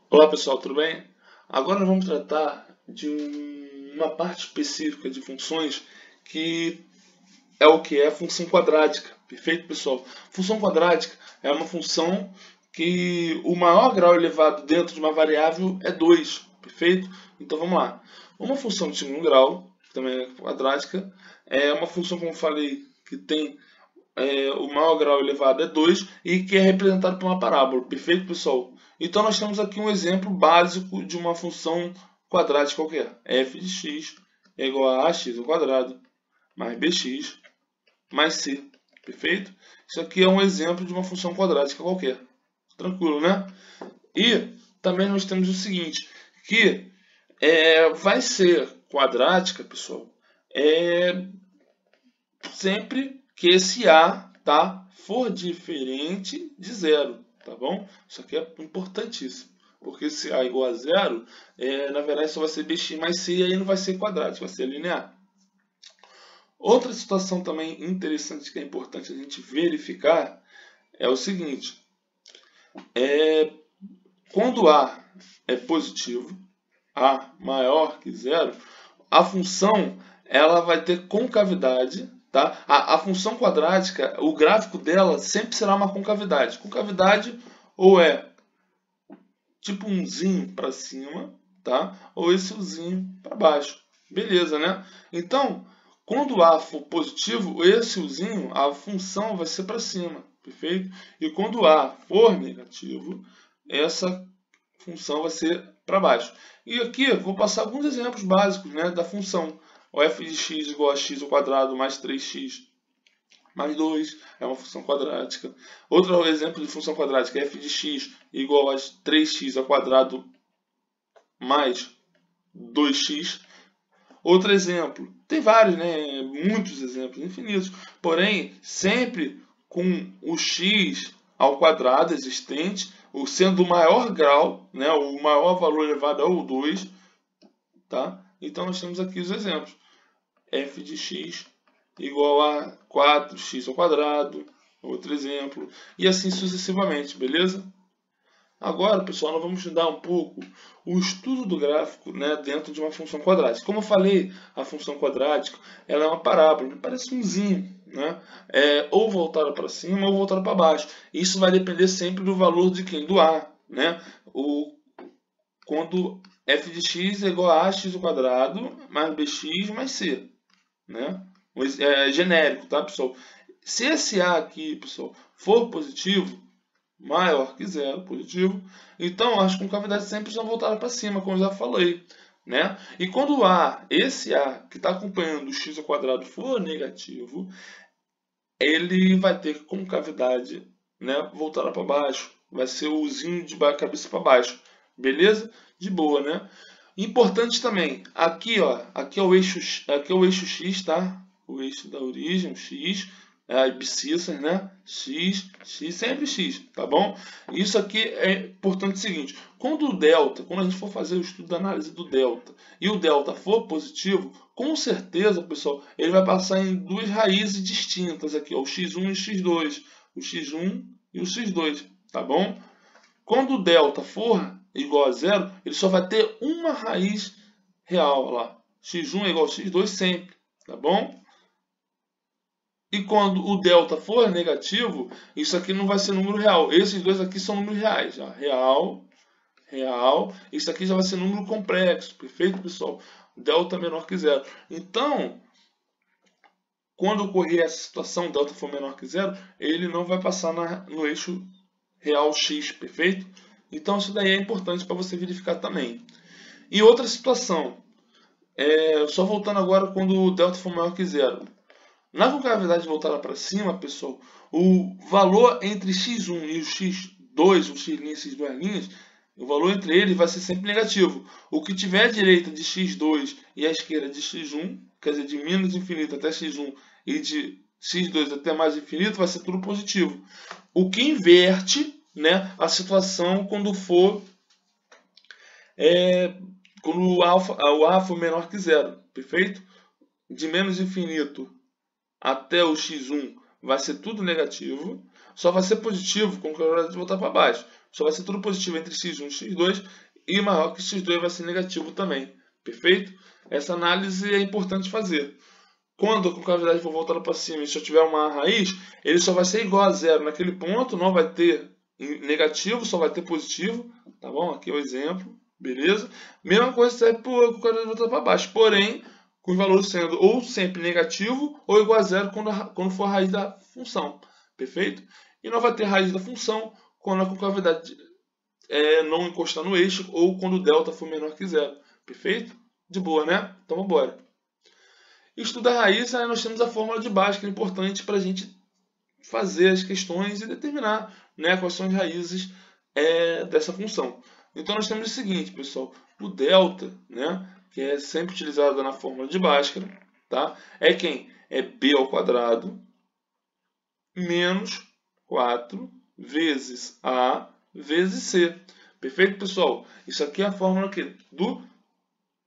Olá pessoal, tudo bem? Agora nós vamos tratar de uma parte específica de funções que é o que é a função quadrática. Perfeito, pessoal? Função quadrática é uma função que o maior grau elevado dentro de uma variável é 2. Perfeito? Então vamos lá. Uma função de segundo grau, que também é quadrática, é uma função, como eu falei, que tem o maior grau elevado é 2 e que é representado por uma parábola. Perfeito, pessoal? Então nós temos aqui um exemplo básico de uma função quadrática qualquer. F de x é igual a ax ao quadrado mais bx mais c. Perfeito? Isso aqui é um exemplo de uma função quadrática qualquer. Tranquilo, né? E também nós temos o seguinte, que vai ser quadrática, pessoal, sempre que esse A, tá, for diferente de zero, tá bom? Isso aqui é importantíssimo, porque se A é igual a zero, na verdade só vai ser bx mais c e aí não vai ser quadrático, vai ser linear. Outra situação também interessante que é importante a gente verificar é o seguinte, quando A é positivo, A maior que zero, a função ela vai ter concavidade, tá? A função quadrática, o gráfico dela sempre será uma concavidade. Concavidade ou é tipo um zinho para cima, tá? Ou esse uzinho para baixo. Beleza, né? Então, quando A for positivo, esse uzinho, a função vai ser para cima, perfeito? E quando A for negativo, essa função vai ser para baixo. E aqui eu vou passar alguns exemplos básicos, né, da função. O f de x igual a x ao quadrado mais 3x mais 2 é uma função quadrática. Outro exemplo de função quadrática é f de x igual a 3x ao quadrado mais 2x. Outro exemplo, tem vários, né, muitos exemplos, infinitos. Porém, sempre com o x ao quadrado existente, sendo o maior grau, né, o maior valor elevado ao 2, tá? Então nós temos aqui os exemplos. F de x igual a 4x ao quadrado, outro exemplo, e assim sucessivamente, beleza? Agora, pessoal, nós vamos estudar um pouco o estudo do gráfico, né, dentro de uma função quadrática. Como eu falei, a função quadrática ela é uma parábola, parece um zinho, né? Ou voltada para cima ou voltada para baixo. Isso vai depender sempre do valor de quem? Do A, né? Quando f de x é igual a ax ao quadrado mais bx mais c, né? É genérico, tá, pessoal? Se esse A aqui, pessoal, for positivo, maior que zero, positivo, então as concavidades sempre estão voltadas para cima, como eu já falei, né? E quando esse A que está acompanhando o x ao quadrado for negativo, ele vai ter concavidade, né, voltada para baixo, vai ser o uzinho de cabeça para baixo, beleza? De boa, né? Importante também, aqui, ó, aqui é o eixo x, tá? O eixo da origem, o x, a abscissa, né? X, sempre x, tá bom? Isso aqui é importante o seguinte, quando a gente for fazer o estudo da análise do delta, e o delta for positivo, com certeza, pessoal, ele vai passar em duas raízes distintas aqui, ó, o x1 e o x2, o x1 e o x2, tá bom? Quando o delta for igual a zero, ele só vai ter uma raiz real lá. x1 é igual a x2 sempre, tá bom? E quando o delta for negativo, isso aqui não vai ser número real. Esses dois aqui são números reais. Ó. Real. Isso aqui já vai ser número complexo. Perfeito, pessoal? Delta menor que zero. Então, quando ocorrer essa situação, delta for menor que zero, ele não vai passar no eixo real x, perfeito? Então isso daí é importante para você verificar também. E outra situação, só voltando agora quando o delta for maior que zero. Na concavidade voltada para cima, pessoal, o valor entre x1 e o x2, o x' e essas duas linhas, o valor entre eles vai ser sempre negativo. O que tiver à direita de x2 e à esquerda de x1, quer dizer, de menos infinito até x1 e de x2 até mais infinito, vai ser tudo positivo. O que inverte, né, a situação quando for quando o A for menor que zero, perfeito? De menos infinito até o x1 vai ser tudo negativo. Só vai ser positivo com o quadrado de voltar para baixo. Só vai ser tudo positivo entre x1 e x2. E maior que x2 vai ser negativo também. Perfeito? Essa análise é importante fazer. Quando a concavidade for voltada para cima e só tiver uma raiz, ele só vai ser igual a zero naquele ponto, não vai ter negativo, só vai ter positivo. Tá bom? Aqui é o exemplo. Beleza? Mesma coisa serve para a concavidade voltada para baixo. Porém, com os valores sendo ou sempre negativo ou igual a zero quando for a raiz da função. Perfeito? E não vai ter raiz da função quando a concavidade não encostar no eixo ou quando o delta for menor que zero. Perfeito? De boa, né? Então vamos embora. Estudar raiz, aí nós temos a fórmula de Bhaskara, que é importante para a gente fazer as questões e determinar, né, quais são as raízes dessa função. Então nós temos o seguinte, pessoal, o delta, né, que é sempre utilizado na fórmula de Bhaskara, tá? É quem? É b ao quadrado menos 4 vezes a vezes c. Perfeito, pessoal? Isso aqui é a fórmula aqui do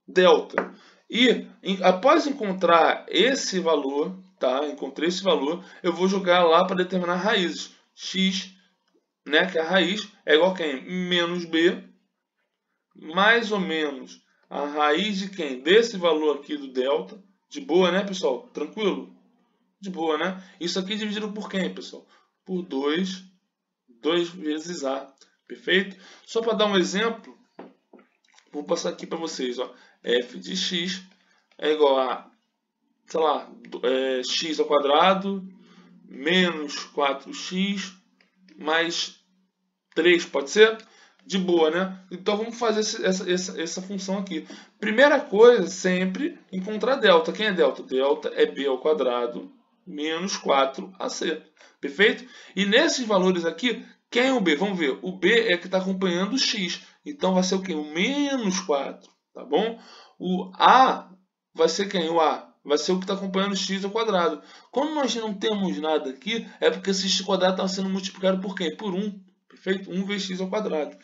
delta. E após encontrar esse valor, tá? Encontrei esse valor, eu vou jogar lá para determinar raízes. X, né, que é a raiz, é igual a quem? Menos b, mais ou menos a raiz de quem? Desse valor aqui do delta. De boa, né, pessoal? Tranquilo? De boa, né? Isso aqui dividido por quem, pessoal? Por 2 vezes a. Perfeito? Só para dar um exemplo, vou passar aqui para vocês, ó. F de x é igual a, sei lá, x ao quadrado menos 4x mais 3, pode ser? De boa, né? Então vamos fazer essa função aqui. Primeira coisa, sempre encontrar delta. Quem é delta? Delta é b ao quadrado menos 4ac. Perfeito? E nesses valores aqui, quem é o b? Vamos ver. O b é que está acompanhando o x. Então vai ser o quê? O menos 4. Tá bom? O a vai ser quem? O a vai ser o que está acompanhando x ao quadrado. Quando nós não temos nada aqui, é porque esse x ao quadrado está sendo multiplicado por quem? Por 1. Perfeito? 1 vezes x ao quadrado.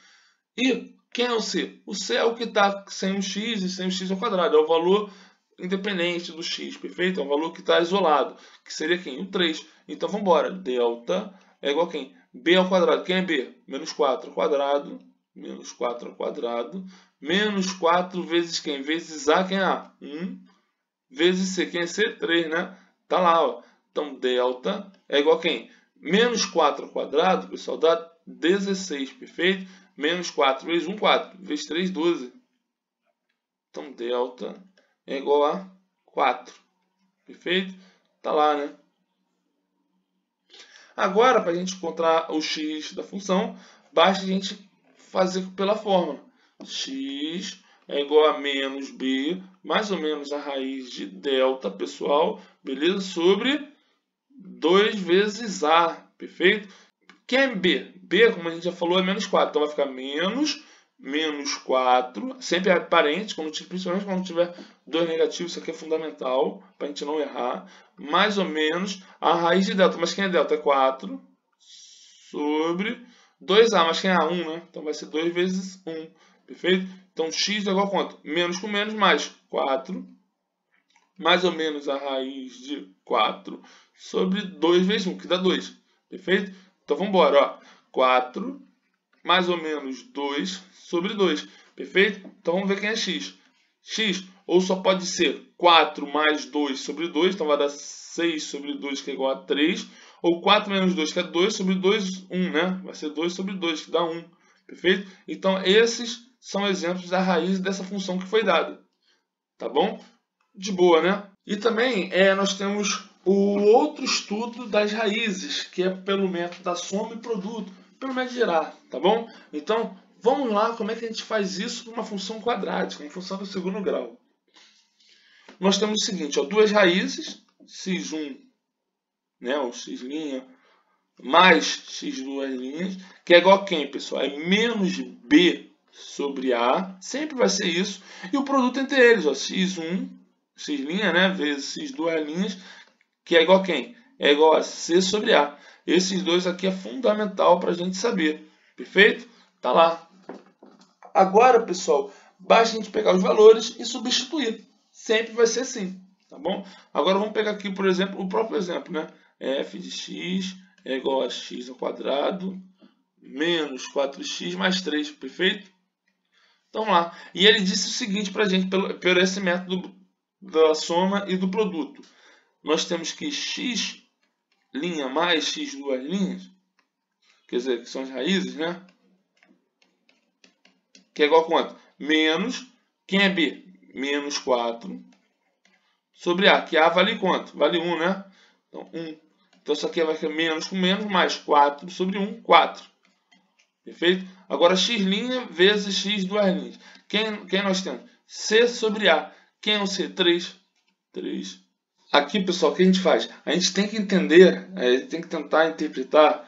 E quem é o c? O c é o que está sem o x e sem o x ao quadrado. É o valor independente do x. Perfeito? É um valor que está isolado. Que seria quem? O 3. Então vamos embora. Delta é igual a quem? B ao quadrado. Quem é b? Menos 4 ao quadrado. Menos 4 ao quadrado. Menos 4 vezes quem? Vezes a. Quem é a? 1. Vezes c. Quem é c? 3, né? Tá lá, ó. Então, delta é igual a quem? Menos 4 ao quadrado, pessoal, dá 16, perfeito? Menos 4 vezes 1, 4. Vezes 3, 12. Então, delta é igual a 4. Perfeito? Tá lá, né? Agora, para a gente encontrar o x da função, basta a gente fazer pela fórmula. X é igual a menos b, mais ou menos a raiz de delta, pessoal, beleza? Sobre 2 vezes a, perfeito? Quem é b? B, como a gente já falou, é menos 4. Então vai ficar menos 4. Sempre é parente, principalmente quando tiver 2 negativos. Isso aqui é fundamental para a gente não errar. Mais ou menos a raiz de delta. Mas quem é delta? É 4 sobre 2a. Mas quem é a? 1, né? Então vai ser 2 vezes 1. Perfeito? Então x é igual a quanto? Menos com menos mais 4. Mais ou menos a raiz de 4 sobre 2 vezes 1, que dá 2. Perfeito? Então vamos embora, ó. 4 mais ou menos 2 sobre 2. Perfeito? Então vamos ver quem é x. X ou só pode ser 4 mais 2 sobre 2, então vai dar 6 sobre 2, que é igual a 3. Ou 4 menos 2, que é 2 sobre 2, 1, né? Vai ser 2 sobre 2, que dá 1. Perfeito? Então esses são exemplos da raiz dessa função que foi dada. Tá bom? De boa, né? E também nós temos o outro estudo das raízes, que é pelo método da soma e produto, pelo método gerar, tá bom? Então, vamos lá, como é que a gente faz isso para uma função quadrática, uma função do segundo grau. Nós temos o seguinte, ó, duas raízes, x1, né, ou x' mais x2', que é igual a quem, pessoal? É menos b sobre a, sempre vai ser isso, e o produto entre eles, ó, x1, x', né, vezes x2', que é igual a quem? É igual a c sobre a. Esses dois aqui é fundamental para a gente saber, perfeito? Tá lá. Agora, pessoal, basta a gente pegar os valores e substituir. Sempre vai ser assim, tá bom? Agora vamos pegar aqui, por exemplo, o próprio exemplo, né? f de x é igual a x ao quadrado menos 4x mais 3, perfeito? Então vamos lá. E ele disse o seguinte para a gente, pelo esse método da soma e do produto. Nós temos que x' mais x duas linhas, quer dizer, que são as raízes, né? Que é igual a quanto? Menos, quem é b? Menos 4 sobre a, que a vale quanto? Vale 1, né? Então, 1. Então, isso aqui vai ser menos com menos, mais 4 sobre 1, 4. Perfeito? Agora, x' vezes x duas linhas. Quem nós temos? C sobre A. Quem é o C? 3. 3. Aqui, pessoal, o que a gente faz? A gente tem que entender, tem que tentar interpretar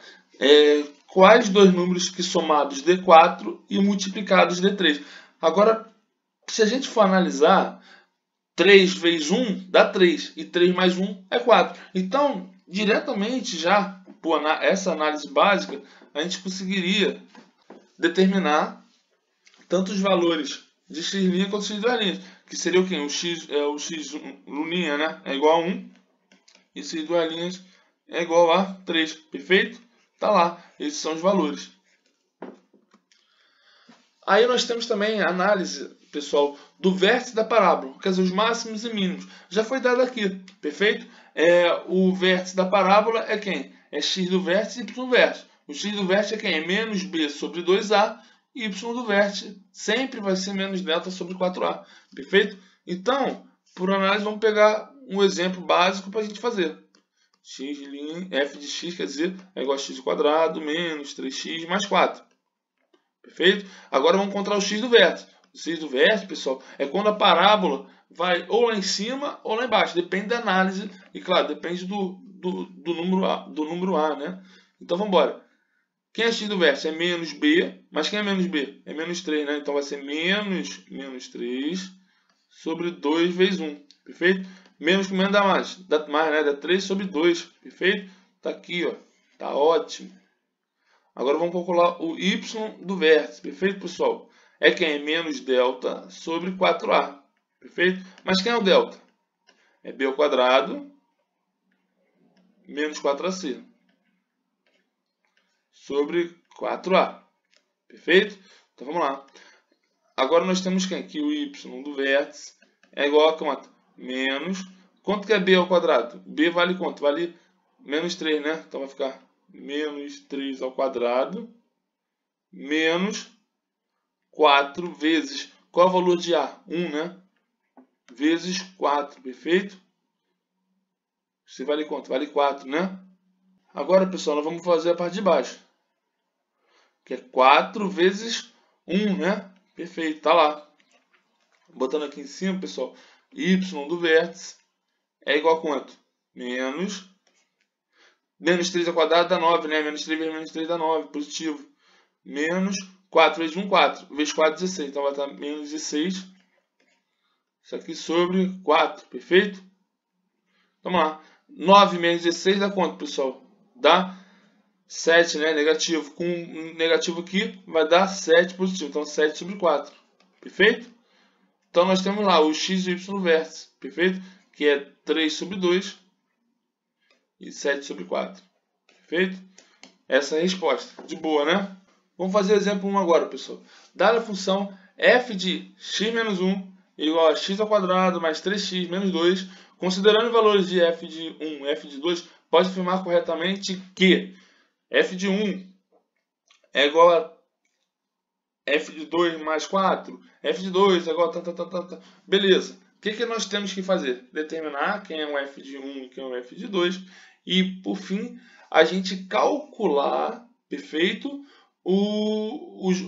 quais dois números que somados dê 4 e multiplicados dê 3. Agora, se a gente for analisar, 3 vezes 1 dá 3 e 3 mais 1 é 4. Então, diretamente já, por essa análise básica, a gente conseguiria determinar tanto os valores de x' quanto x duas linhas, que seria o quê? O x luninha, né? É igual a 1 e x duas linhas é igual a 3, perfeito? Tá lá, esses são os valores. Aí nós temos também a análise, pessoal, do vértice da parábola, quer dizer, os máximos e mínimos. Já foi dado aqui, perfeito? O vértice da parábola é quem? É x do vértice e y do vértice. O x do vértice é quem? É menos b sobre 2a, e y do vértice sempre vai ser menos delta sobre 4a, perfeito? Então, por análise, vamos pegar um exemplo básico para a gente fazer. F de x, quer dizer, é igual a x ao quadrado menos 3x mais 4. Perfeito? Agora vamos encontrar o x do vértice. O x do vértice, pessoal, é quando a parábola vai ou lá em cima ou lá embaixo. Depende da análise e, claro, depende do número A, né? Então vamos embora. Quem é x do vértice? É menos b. Mas quem é menos b? É menos 3, né? Então vai ser menos 3 sobre 2 vezes 1. Perfeito? Menos com menos dá mais. Dá mais, né? Dá 3 sobre 2. Perfeito? Tá aqui, ó. Tá ótimo. Agora vamos calcular o y do vértice. Perfeito, pessoal? É quem? É menos delta sobre 4a. Perfeito? Mas quem é o delta? É b ao quadrado menos 4ac sobre 4a. Perfeito? Então vamos lá. Agora nós temos quem? Que o y do vértice é igual a quanto? Menos. Quanto que é b ao quadrado? B vale quanto? Vale menos 3, né? Então vai ficar menos 3 ao quadrado menos 4 vezes. Qual é o valor de A? 1, né? Vezes 4, perfeito? Isso vale quanto? Vale 4, né? Agora, pessoal, nós vamos fazer a parte de baixo. Que é 4 vezes 1, né? Perfeito, tá lá. Botando aqui em cima, pessoal, y do vértice é igual a quanto? Menos 3 ao quadrado dá 9, né? Menos 3 vezes menos 3 dá 9, positivo. Menos 4 vezes 1, 4. Vezes 4, 16. Então vai estar menos 16. Isso aqui sobre 4, perfeito? Vamos lá. 9 menos 16 dá quanto, pessoal? Dá 7, né? Negativo. Com um negativo aqui, vai dar 7 positivo. Então, 7 sobre 4. Perfeito? Então, nós temos lá o x e o y no vértice. Perfeito? Que é 3 sobre 2 e 7 sobre 4. Perfeito? Essa é a resposta. De boa, né? Vamos fazer o exemplo 1 agora, pessoal. Dada a função f de x menos 1 igual a x ao quadrado mais 3x menos 2, considerando valores de f de 1 e f de 2, pode afirmar corretamente que f de 1 é igual a f de 2 mais 4, f de 2 é igual a... Beleza. O que nós temos que fazer? Determinar quem é o f de 1 e quem é o f de 2. E, por fim, a gente calcular, perfeito,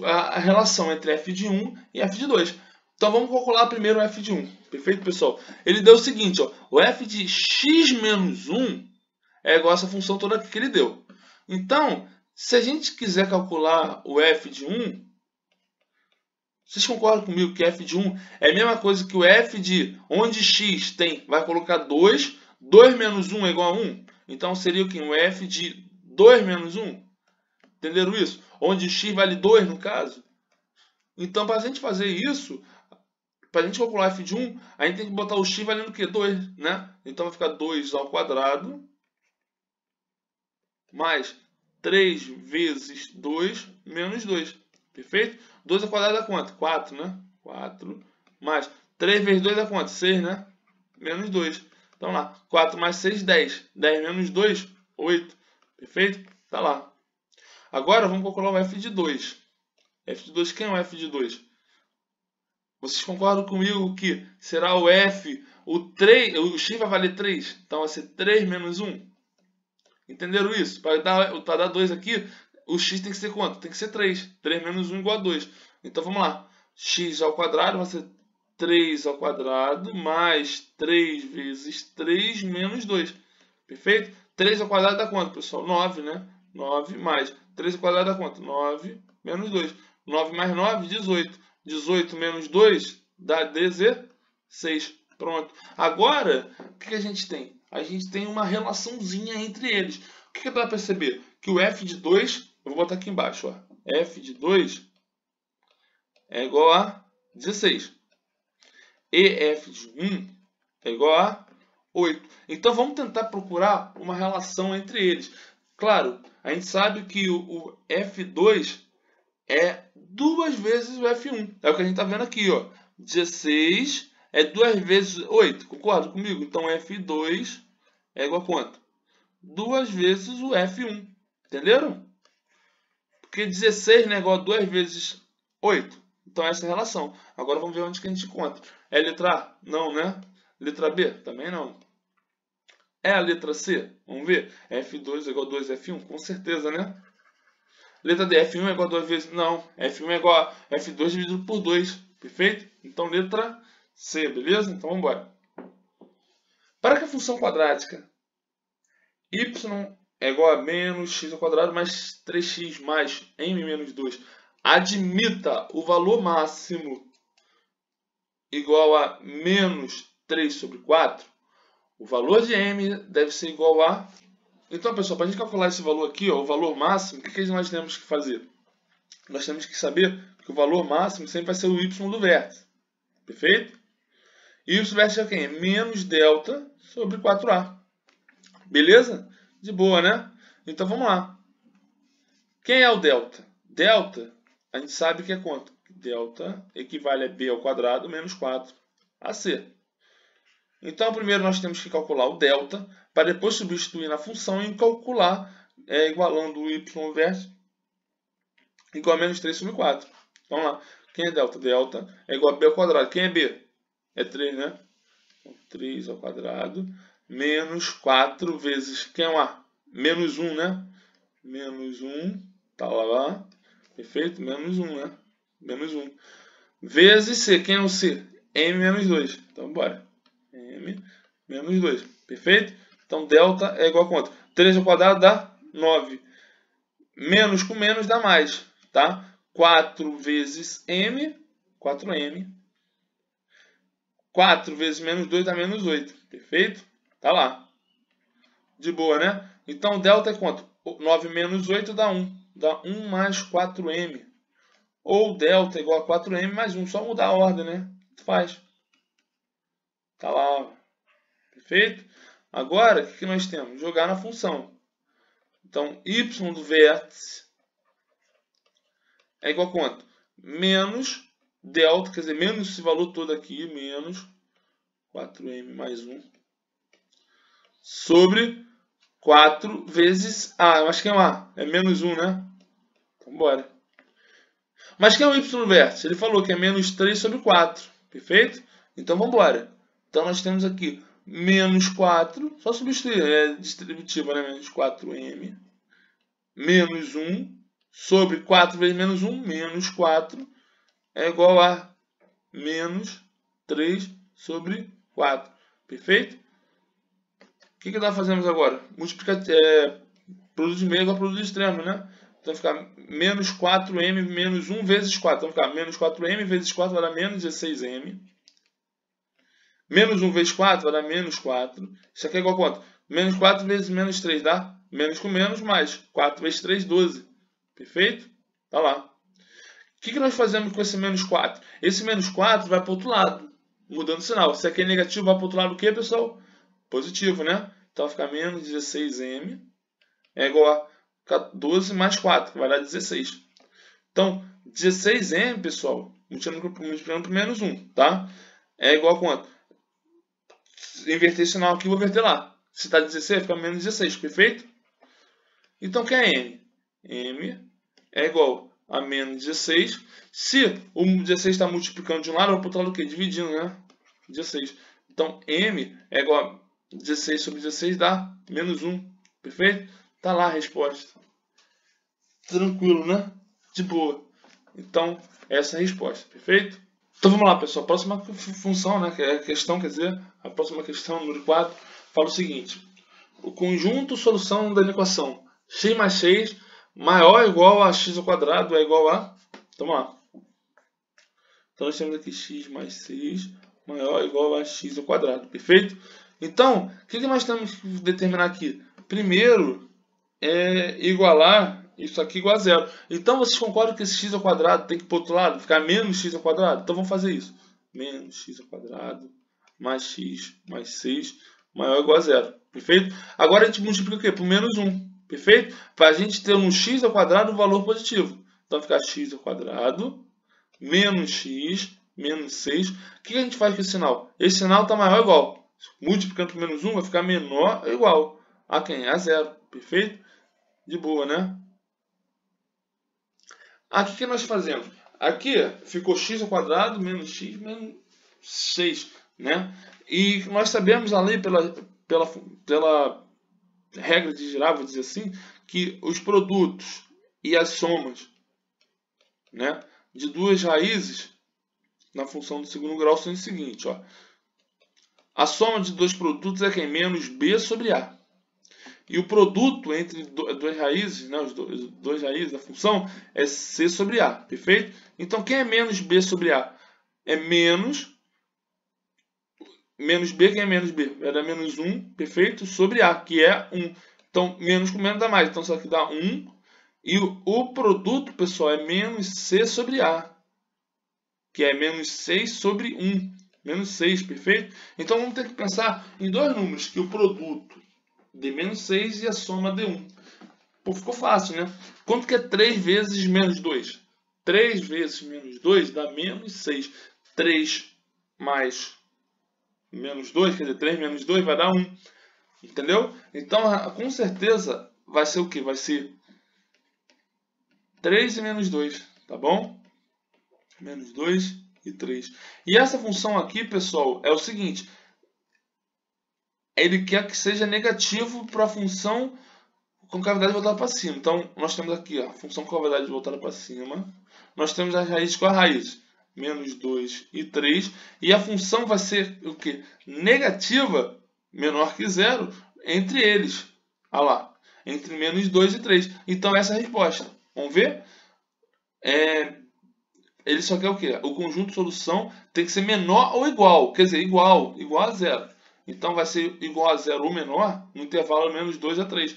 a relação entre f de 1 e f de 2. Então, vamos calcular primeiro o f de 1. Perfeito, pessoal? Ele deu o seguinte, ó, o f de x menos 1 é igual a essa função toda que ele deu. Então, se a gente quiser calcular o f de 1, vocês concordam comigo que f de 1 é a mesma coisa que o f de onde x tem, vai colocar 2, 2 menos 1 é igual a 1. Então, seria o que? O f de 2 menos 1. Entenderam isso? Onde x vale 2, no caso. Então, para a gente fazer isso, para a gente calcular f de 1, a gente tem que botar o x valendo o quê? 2, né? Então, vai ficar 2 ao quadrado mais 3 vezes 2 menos 2. Perfeito? 2 ao quadrado dá quanto? 4, né? 4 mais 3 vezes 2 dá quanto? 6, né? Menos 2. Então lá, 4 mais 6, 10. 10 menos 2, 8. Perfeito? Tá lá. Agora vamos calcular o f de 2. F de 2, quem é o f de 2? Vocês concordam comigo que será o f, o x vai valer 3? Então vai ser 3 menos 1. Entenderam isso? Para dar 2 aqui, o x tem que ser quanto? Tem que ser 3. 3 menos 1 igual a 2. Então vamos lá. X ao quadrado vai ser 3 ao quadrado mais 3 vezes 3 menos 2. Perfeito? 3 ao quadrado dá quanto, pessoal? 9, né? 9 mais 3 ao quadrado dá quanto? 9 menos 2. 9 mais 9, 18. 18 menos 2 dá 16. Pronto. Agora, o que a gente tem? A gente tem uma relaçãozinha entre eles. O que dá para perceber? Que o f de 2, eu vou botar aqui embaixo, ó. F de 2 é igual a 16. E f de 1 é igual a 8. Então vamos tentar procurar uma relação entre eles. Claro, a gente sabe que o F2 é 2 vezes o F1. É o que a gente está vendo aqui, ó. 16 é 2 vezes 8. Concorda comigo? Então F2 é igual a quanto? 2 vezes o F1. Entenderam? Porque 16 é igual a 2 vezes 8. Então essa é a relação. Agora vamos ver onde que a gente encontra. É a letra A? Não, né? Letra B? Também não. É a letra C? Vamos ver. F2 é igual a 2F1? Com certeza, né? Letra D. F1 é igual a 2 vezes... Não. F1 é igual a F2 dividido por 2. Perfeito? Então, letra C, beleza? Então, vamos embora. Para que a função quadrática y é igual a menos x ao quadrado mais 3x mais m menos 2 admita o valor máximo igual a menos 3 sobre 4, o valor de m deve ser igual a... Então, pessoal, para a gente calcular esse valor aqui, ó, o valor máximo, o que nós temos que fazer? Nós temos que saber que o valor máximo sempre vai ser o y do vértice. Perfeito? E o y do vértice é quem? Menos delta sobre 4a. Beleza? De boa, né? Então, vamos lá. Quem é o delta? Delta, a gente sabe que é quanto? Delta equivale a b ao quadrado menos 4ac. Então, primeiro nós temos que calcular o delta, para depois substituir na função e calcular, igualando o y vértice, igual a menos 3 sobre 4. Vamos lá. Quem é delta? Delta é igual a b ao quadrado. Quem é b? É 3, né? 3 ao quadrado menos 4 vezes... Quem é o a? Menos 1, né? Menos 1, tá lá. Perfeito? Menos 1, né? Menos 1. Vezes c. Quem é o c? m menos 2. Então, bora. M menos 2. Perfeito? Então, delta é igual a quanto? 3 ao quadrado dá 9. Menos com menos dá mais, tá? 4 vezes m, 4m. 4 vezes menos 2 dá menos 8. Perfeito? Tá lá. De boa, né? Então, delta é quanto? 9 menos 8 dá 1. Dá 1 mais 4m. Ou delta é igual a 4m mais 1. Só mudar a ordem, né? Faz. Tá lá. Perfeito? Agora, o que nós temos? Jogar na função. Então, y do vértice é igual a quanto? Menos delta, quer dizer, menos esse valor todo aqui, menos 4m mais 1, sobre 4 vezes a. Eu acho que é um a. É menos 1, né? Então, bora. Mas quem é o y no vértice? Ele falou que é menos 3 sobre 4. Perfeito? Então, vamos embora. Então, nós temos aqui menos 4. Só substituir. É distributiva, né? Menos 4m. Menos 1 sobre 4 vezes menos 1. Menos 4 é igual a menos 3 sobre 4. Perfeito? O que nós fazemos agora? Multiplicar produto de meio igual a produto de extremo, né? Então, vai ficar menos 4m menos 1 vezes 4. Então, vai ficar menos 4m vezes 4 vai dar menos 16m. Menos 1 vezes 4 vai dar menos 4. Isso aqui é igual a quanto? Menos 4 vezes menos 3 dá menos com menos mais. 4 vezes 3, 12. Perfeito? Tá lá. O que nós fazemos com esse menos 4? Esse menos 4 vai para o outro lado, mudando o sinal. Se aqui é negativo, vai para o outro lado o quê, pessoal? Positivo, né? Então vai ficar menos 16m é igual a 12 mais 4, que vai dar 16. Então, 16m, pessoal, multiplicando por menos 1, tá? É igual a quanto? Inverter esse sinal aqui, vou inverter lá. Se está 16, fica menos 16, perfeito? Então, o que é M? M é igual a menos 16. Se o 16 está multiplicando de um lado, eu vou para o outro lado o quê? Dividindo, né? 16. Então, M é igual a 16 sobre 16 dá menos 1. Perfeito? Tá lá a resposta. Tranquilo, né? De boa. Então, essa é a resposta. Perfeito? Então, vamos lá, pessoal. A próxima função, né? Que é a questão, quer dizer, a próxima questão, número 4, fala o seguinte. O conjunto solução da equação x mais 6 maior ou igual a x ao quadrado é igual a... Vamos lá. Então, nós temos aqui x mais 6 maior ou igual a x ao quadrado. Perfeito? Então, o que nós temos que determinar aqui? Primeiro, é igualar isso aqui igual a zero. Então, vocês concordam que esse x ao quadrado tem que ir para o outro lado? Ficar menos x ao quadrado? Então, vamos fazer isso. Menos x ao quadrado mais x mais 6 maior ou igual a zero. Perfeito? Agora, a gente multiplica o quê? Por menos 1. Perfeito? Para a gente ter um x ao quadrado um valor positivo. Então, fica x ao quadrado menos x menos 6. O que a gente faz com esse sinal? Esse sinal está maior ou igual. Multiplicando por menos 1 vai ficar menor ou igual a quem? A zero. Perfeito? De boa, né? Aqui o que nós fazemos? Aqui ficou x ao quadrado menos x menos 6, né? E nós sabemos ali pela regra de girar, vou dizer assim, que os produtos e as somas, né, de duas raízes na função do segundo grau são o seguinte, ó. A soma de dois produtos é quem? Menos b sobre a. E o produto entre duas raízes, né, os dois raízes da função, é c sobre a, perfeito? Então, quem é menos b sobre a? É menos b, quem é menos b? Vai dar menos 1, perfeito? Sobre a, que é 1. Então, menos com menos dá mais. Então, isso aqui dá 1. E o produto, pessoal, é menos c sobre a, que é menos 6 sobre 1. Menos 6, perfeito? Então, vamos ter que pensar em dois números, que o produto dê menos 6 e a soma dê 1. Pô, ficou fácil, né? Quanto que é 3 vezes menos 2? 3 vezes menos 2 dá menos 6. 3 mais menos 2, quer dizer, 3 menos 2 vai dar 1. Entendeu? Então, com certeza, vai ser o quê? Vai ser 3 e menos 2, tá bom? Menos 2 e 3. E essa função aqui, pessoal, é o seguinte. Ele quer que seja negativo para a função com cavidade voltada para cima. Então, nós temos aqui a função com cavidade voltada para cima. Nós temos as raízes com a raiz. Menos 2 e 3. E a função vai ser o quê? Negativa, menor que zero, entre eles. Olha lá. Entre menos 2 e 3. Então, essa é a resposta. Vamos ver? Ele só quer o quê? O conjunto de solução tem que ser menor ou igual. Quer dizer, igual a zero. Então, vai ser igual a zero ou menor no intervalo menos 2 a 3.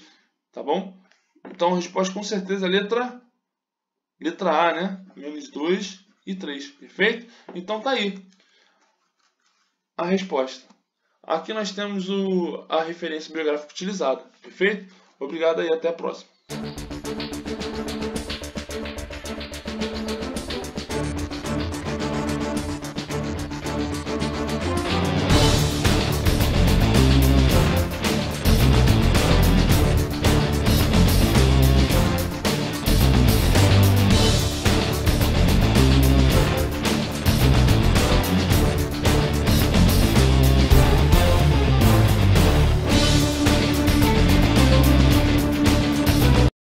Tá bom? Então, a resposta com certeza é letra A, né? Menos 2 e 3. Perfeito? Então, tá aí a resposta. Aqui nós temos a referência bibliográfica utilizada. Perfeito? Obrigado e até a próxima.